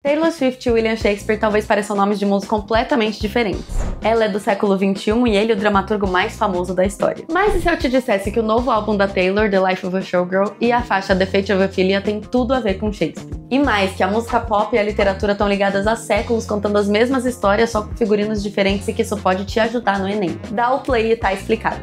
Taylor Swift e William Shakespeare talvez pareçam nomes de mundos completamente diferentes. Ela é do século XXI e ele o dramaturgo mais famoso da história. Mas e se eu te dissesse que o novo álbum da Taylor, The Life of a Showgirl, e a faixa The Fate of Ophelia tem tudo a ver com Shakespeare? E mais, que a música pop e a literatura estão ligadas há séculos, contando as mesmas histórias, só com figurinos diferentes, e que isso pode te ajudar no Enem. Dá o play e tá explicado.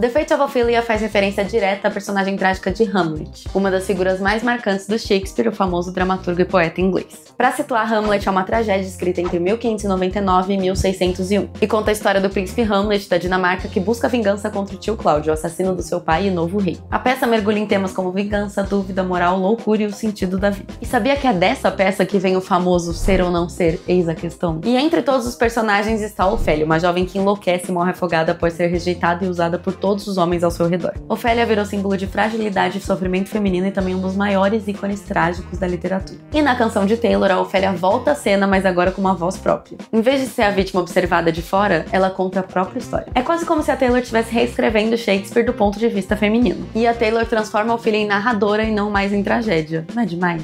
The Fate of Ophelia faz referência direta à personagem trágica de Hamlet, uma das figuras mais marcantes do Shakespeare, o famoso dramaturgo e poeta inglês. Para situar, Hamlet é uma tragédia escrita entre 1599 e 1601, e conta a história do príncipe Hamlet da Dinamarca que busca vingança contra o tio Cláudio, o assassino do seu pai e novo rei. A peça mergulha em temas como vingança, dúvida, moral, loucura e o sentido da vida. E sabia que é dessa peça que vem o famoso ser ou não ser, eis a questão? E entre todos os personagens está Ofélia, uma jovem que enlouquece e morre afogada após ser rejeitada e usada por todos os homens ao seu redor. Ofélia virou símbolo de fragilidade e sofrimento feminino e também um dos maiores ícones trágicos da literatura. E na canção de Taylor, a Ofélia volta à cena, mas agora com uma voz própria. Em vez de ser a vítima observada de fora, ela conta a própria história. É quase como se a Taylor estivesse reescrevendo Shakespeare do ponto de vista feminino. E a Taylor transforma a Ofélia em narradora e não mais em tragédia. Não é demais?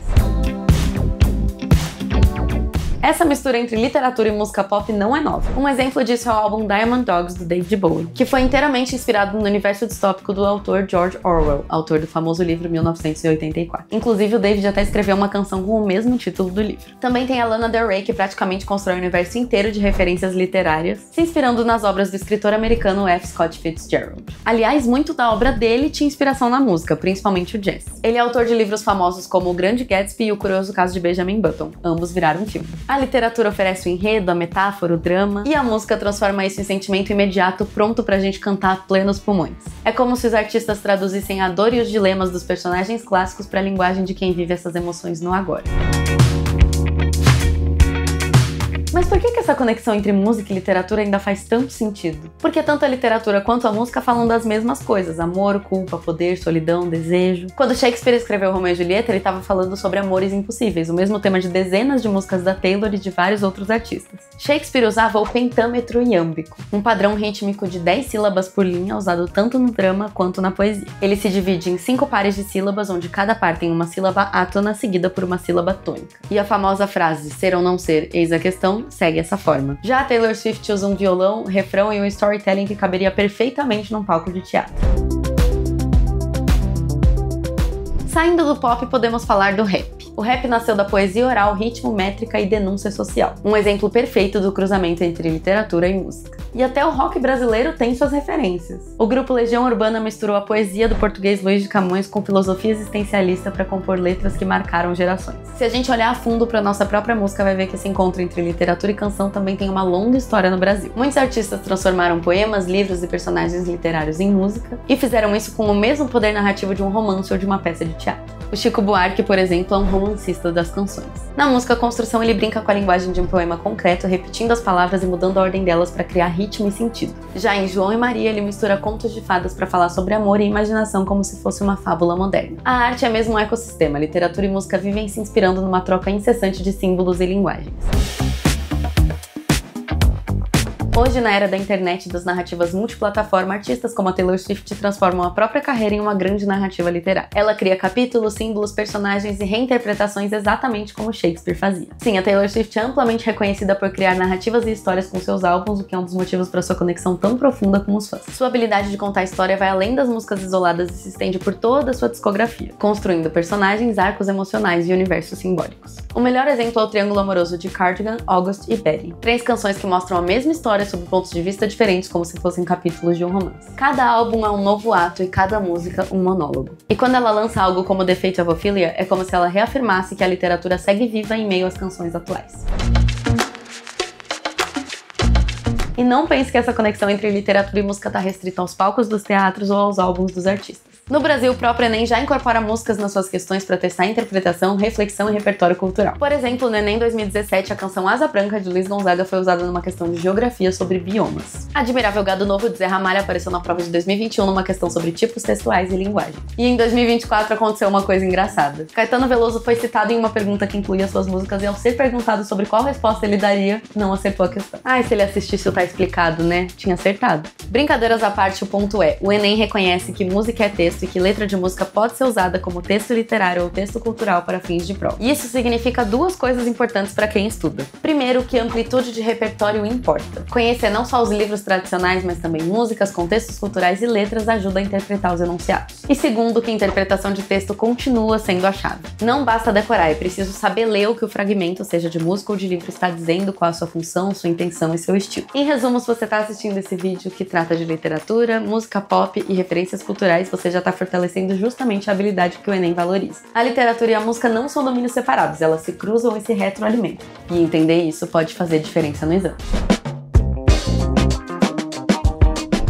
Essa mistura entre literatura e música pop não é nova. Um exemplo disso é o álbum Diamond Dogs, do David Bowie, que foi inteiramente inspirado no universo distópico do autor George Orwell, autor do famoso livro 1984. Inclusive, o David até escreveu uma canção com o mesmo título do livro. Também tem a Lana Del Rey, que praticamente constrói um universo inteiro de referências literárias, se inspirando nas obras do escritor americano F. Scott Fitzgerald. Aliás, muito da obra dele tinha inspiração na música, principalmente o jazz. Ele é autor de livros famosos como O Grande Gatsby e O Curioso Caso de Benjamin Button. Ambos viraram filme. A literatura oferece o enredo, a metáfora, o drama, e a música transforma isso em sentimento imediato, pronto pra gente cantar a plenos pulmões. É como se os artistas traduzissem a dor e os dilemas dos personagens clássicos pra linguagem de quem vive essas emoções no agora. Mas por que essa conexão entre música e literatura ainda faz tanto sentido? Porque tanto a literatura quanto a música falam das mesmas coisas: amor, culpa, poder, solidão, desejo. Quando Shakespeare escreveu Romeu e Julieta, ele estava falando sobre amores impossíveis, o mesmo tema de dezenas de músicas da Taylor e de vários outros artistas. Shakespeare usava o pentâmetro iâmbico, um padrão rítmico de 10 sílabas por linha usado tanto no drama quanto na poesia. Ele se divide em 5 pares de sílabas, onde cada par tem uma sílaba átona seguida por uma sílaba tônica. E a famosa frase ser ou não ser, eis a questão, segue essa forma. Já a Taylor Swift usa um violão, refrão e um storytelling que caberia perfeitamente num palco de teatro. Saindo do pop, podemos falar do rap. O rap nasceu da poesia oral, ritmo, métrica e denúncia social. Um exemplo perfeito do cruzamento entre literatura e música. E até o rock brasileiro tem suas referências. O grupo Legião Urbana misturou a poesia do português Luiz de Camões com filosofia existencialista para compor letras que marcaram gerações. Se a gente olhar a fundo para nossa própria música, vai ver que esse encontro entre literatura e canção também tem uma longa história no Brasil. Muitos artistas transformaram poemas, livros e personagens literários em música e fizeram isso com o mesmo poder narrativo de um romance ou de uma peça de teatro. O Chico Buarque, por exemplo, é um romancista das canções. Na música Construção, ele brinca com a linguagem de um poema concreto, repetindo as palavras e mudando a ordem delas para criar ritmo e sentido. Já em João e Maria, ele mistura contos de fadas para falar sobre amor e imaginação como se fosse uma fábula moderna. A arte é mesmo um ecossistema, literatura e música vivem se inspirando numa troca incessante de símbolos e linguagens. Hoje, na era da internet e das narrativas multiplataforma, artistas como a Taylor Swift transformam a própria carreira em uma grande narrativa literária. Ela cria capítulos, símbolos, personagens e reinterpretações exatamente como Shakespeare fazia. Sim, a Taylor Swift é amplamente reconhecida por criar narrativas e histórias com seus álbuns, o que é um dos motivos para sua conexão tão profunda com os fãs. Sua habilidade de contar história vai além das músicas isoladas e se estende por toda a sua discografia, construindo personagens, arcos emocionais e universos simbólicos. O melhor exemplo é o triângulo amoroso de Cardigan, August e Betty. 3 canções que mostram a mesma história sob pontos de vista diferentes, como se fossem capítulos de um romance. Cada álbum é um novo ato e cada música um monólogo. E quando ela lança algo como The Fate of Ophelia, é como se ela reafirmasse que a literatura segue viva em meio às canções atuais. E não pense que essa conexão entre literatura e música está restrita aos palcos dos teatros ou aos álbuns dos artistas. No Brasil, o próprio Enem já incorpora músicas nas suas questões para testar interpretação, reflexão e repertório cultural. Por exemplo, no Enem 2017, a canção Asa Branca de Luiz Gonzaga foi usada numa questão de geografia sobre biomas. Admirável Gado Novo de Zé Ramalho apareceu na prova de 2021 numa questão sobre tipos textuais e linguagem. E em 2024 aconteceu uma coisa engraçada. Caetano Veloso foi citado em uma pergunta que incluía suas músicas e ao ser perguntado sobre qual resposta ele daria, não acertou a questão. Ai, se ele assistisse o Tá Explicado, né? Tinha acertado. Brincadeiras à parte, o ponto é, o Enem reconhece que música é texto e que letra de música pode ser usada como texto literário ou texto cultural para fins de prova. E isso significa duas coisas importantes para quem estuda. Primeiro, que a amplitude de repertório importa. Conhecer não só os livros tradicionais, mas também músicas, contextos culturais e letras ajuda a interpretar os enunciados. E segundo, que a interpretação de texto continua sendo a chave. Não basta decorar, é preciso saber ler o que o fragmento, seja de música ou de livro, está dizendo, qual a sua função, sua intenção e seu estilo. Em resumo, se você está assistindo esse vídeo que trata de literatura, música pop e referências culturais, você já está fortalecendo justamente a habilidade que o Enem valoriza. A literatura e a música não são domínios separados, elas se cruzam e se retroalimentam. E entender isso pode fazer diferença no exame.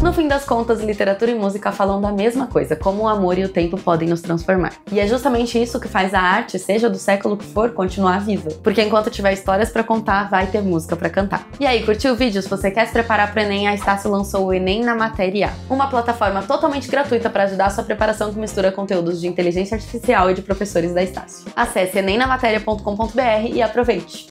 No fim das contas, literatura e música falam da mesma coisa, como o amor e o tempo podem nos transformar. E é justamente isso que faz a arte, seja do século que for, continuar viva. Porque enquanto tiver histórias pra contar, vai ter música pra cantar. E aí, curtiu o vídeo? Se você quer se preparar pro Enem, a Estácio lançou o Enem na Matéria, uma plataforma totalmente gratuita para ajudar a sua preparação que mistura conteúdos de inteligência artificial e de professores da Estácio. Acesse enemnamateria.com.br e aproveite!